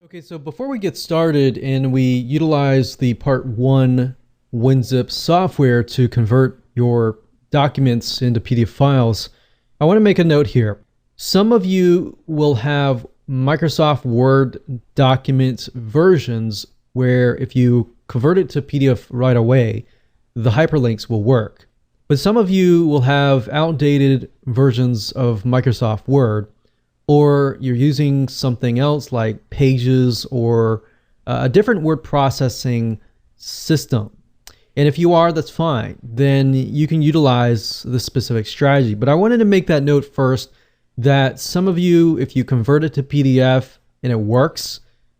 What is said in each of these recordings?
Okay, so before we get started and we utilize the part 1 WinZip software to convert your documents into PDF files, I want to make a note here. Some of you will have Microsoft Word document versions where if you convert it to PDF right away, the hyperlinks will work. But some of you will have outdated versions of Microsoft Word, or you're using something else like Pages or a different word processing system. And if you are, that's fine. Then you can utilize this specific strategy. But I wanted to make that note first that some of you, if you convert it to PDF and it works,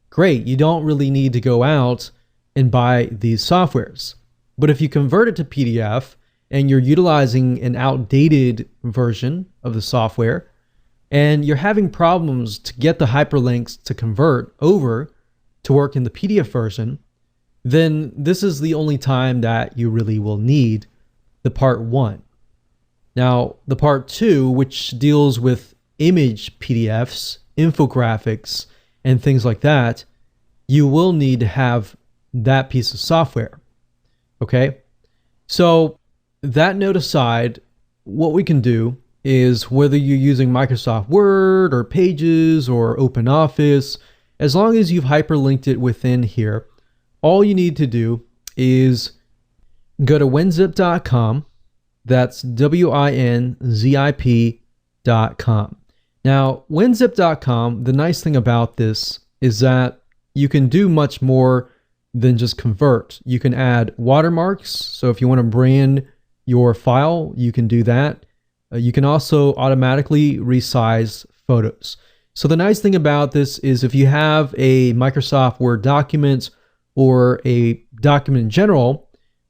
great. You don't really need to go out and buy these softwares. But if you convert it to PDF and you're utilizing an outdated version of the software, and you're having problems to get the hyperlinks to convert over to work in the PDF version, then this is the only time that you really will need the part 1. Now, the part 2, which deals with image PDFs, infographics, and things like that, you will need to have that piece of software. Okay? So, that note aside, what we can do is whether you're using Microsoft Word or Pages or OpenOffice, as long as you've hyperlinked it within here, all you need to do is go to winzip.com. That's WINZIP.com. Now, winzip.com, the nice thing about this is that you can do much more than just convert. You can add watermarks. So if you want to brand your file, you can do that. You can also automatically resize photos. So the nice thing about this is if you have a Microsoft Word document or a document in general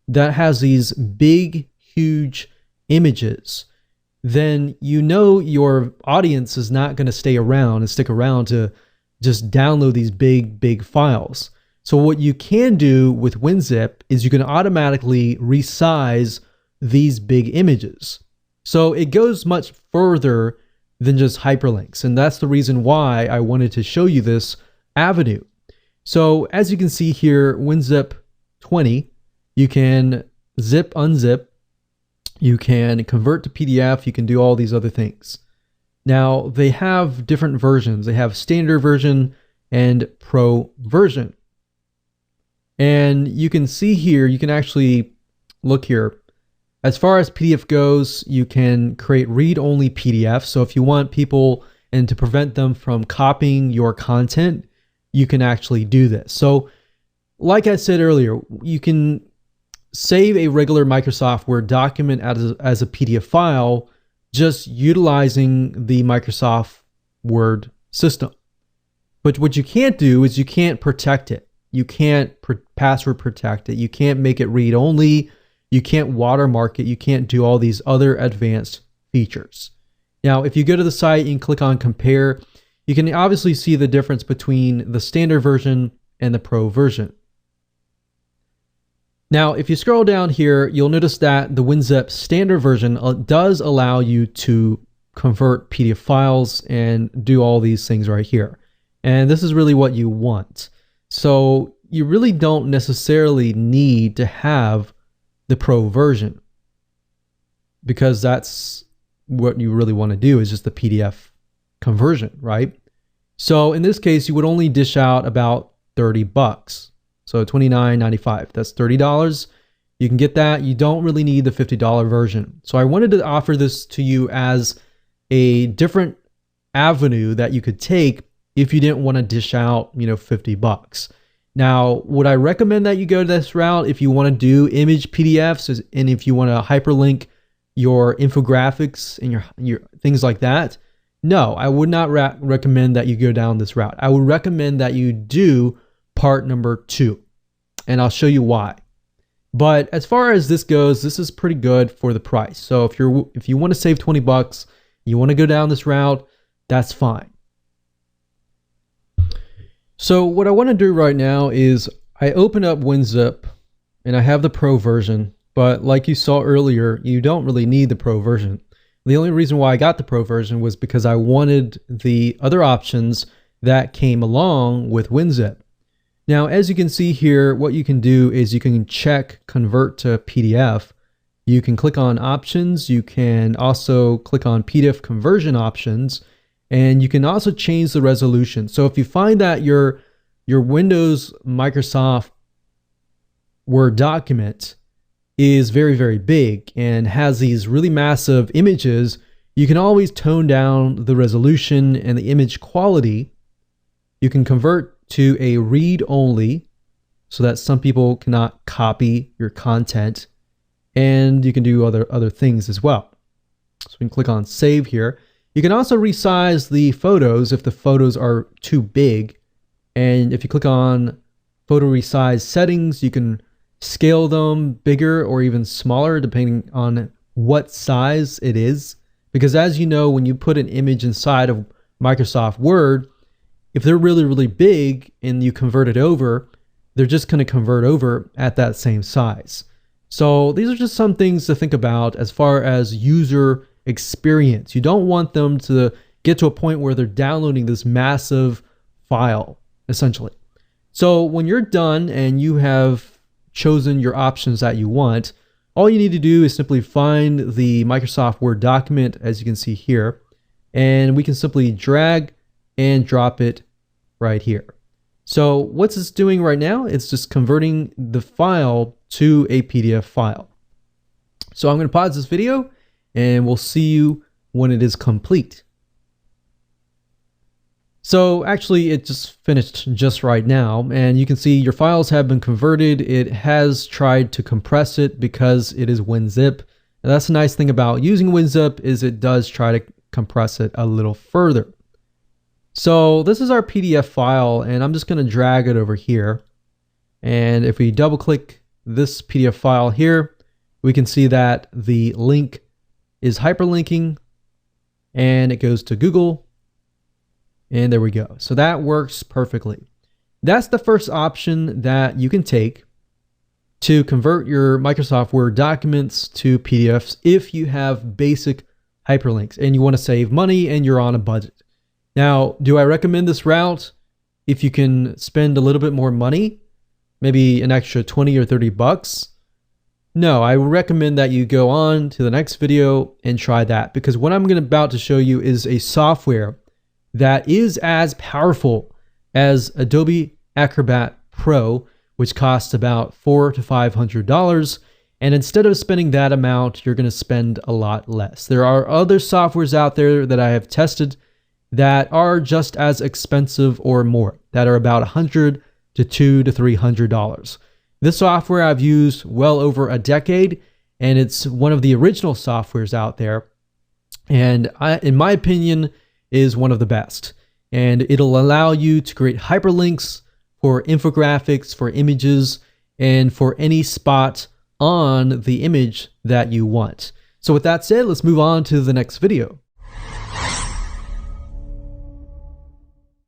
that has these big, huge images, then you know your audience is not going to stay around and stick around to just download these big files. So what you can do with WinZip is you can automatically resize these big images. So it goes much further than just hyperlinks. And that's the reason why I wanted to show you this avenue. So as you can see here, WinZip 20, you can zip, unzip, you can convert to PDF, you can do all these other things. Now they have different versions. They have standard version and pro version. And you can see here, you can actually look here. As far as PDF goes, you can create read-only PDF. So if you want people and to prevent them from copying your content, you can actually do this. So like I said earlier, you can save a regular Microsoft Word document as a PDF file just utilizing the Microsoft Word system. But what you can't do is you can't protect it. You can't password protect it. You can't make it read-only. You can't watermark it. You can't do all these other advanced features. Now, if you go to the site and click on compare, you can obviously see the difference between the standard version and the pro version. Now, if you scroll down here, you'll notice that the WinZip standard version does allow you to convert PDF files and do all these things right here. And this is really what you want. So you really don't necessarily need to have the pro version, because that's what you really want to do is just the PDF conversion, right? So in this case, you would only dish out about $30. So $29.95, that's $30. You can get that. You don't really need the $50 version. So I wanted to offer this to you as a different avenue that you could take if you didn't want to dish out, $50. Now, would I recommend that you go this route if you want to do image PDFs and if you want to hyperlink your infographics and your things like that? No, I would not recommend that you go down this route. I would recommend that you do part number 2, and I'll show you why. But as far as this goes, this is pretty good for the price. So if you want to save $20, you want to go down this route, that's fine. So what I want to do right now is I open up WinZip and I have the pro version, but like you saw earlier, you don't really need the pro version. The only reason why I got the pro version was because I wanted the other options that came along with WinZip. Now, as you can see here, what you can do is you can check convert to PDF. You can click on options. You can also click on PDF conversion options, and you can also change the resolution. So if you find that your Windows Microsoft Word document is very, very big and has these really massive images, you can always tone down the resolution and the image quality. You can convert to a read-only so that some people cannot copy your content, and you can do other things as well. So we can click on save here. You can also resize the photos if the photos are too big, and if you click on photo resize settings, you can scale them bigger or even smaller depending on what size it is. Because as you know, when you put an image inside of Microsoft Word, if they're really, really big and you convert it over, they're just going to convert over at that same size. So these are just some things to think about as far as user experience. You don't want them to get to a point where they're downloading this massive file, essentially. So when you're done and you have chosen your options that you want, all you need to do is simply find the Microsoft Word document, as you can see here, and we can simply drag and drop it right here. So what's this doing right now? It's just converting the file to a PDF file. So I'm going to pause this video and we'll see you when it is complete. So actually it just finished just right now, and you can see your files have been converted. It has tried to compress it because it is WinZip. And that's the nice thing about using WinZip, is it does try to compress it a little further. So this is our PDF file, and I'm just going to drag it over here. And if we double click this PDF file here, we can see that the link is hyperlinking and it goes to Google. And there we go. So that works perfectly. That's the first option that you can take to convert your Microsoft Word documents to PDFs if you have basic hyperlinks and you want to save money and you're on a budget. Now, do I recommend this route if you can spend a little bit more money, maybe an extra 20 or 30 bucks? No, I would recommend that you go on to the next video and try that, because what I'm about to show you is a software that is as powerful as Adobe Acrobat Pro, which costs about $400 to $500. And instead of spending that amount, you're going to spend a lot less. There are other softwares out there that I have tested that are just as expensive or more, that are about $100 to $200 to $300. This software I've used well over a decade, and it's one of the original softwares out there. And in my opinion, is one of the best. And it'll allow you to create hyperlinks for infographics, for images, and for any spot on the image that you want. So with that said, let's move on to the next video.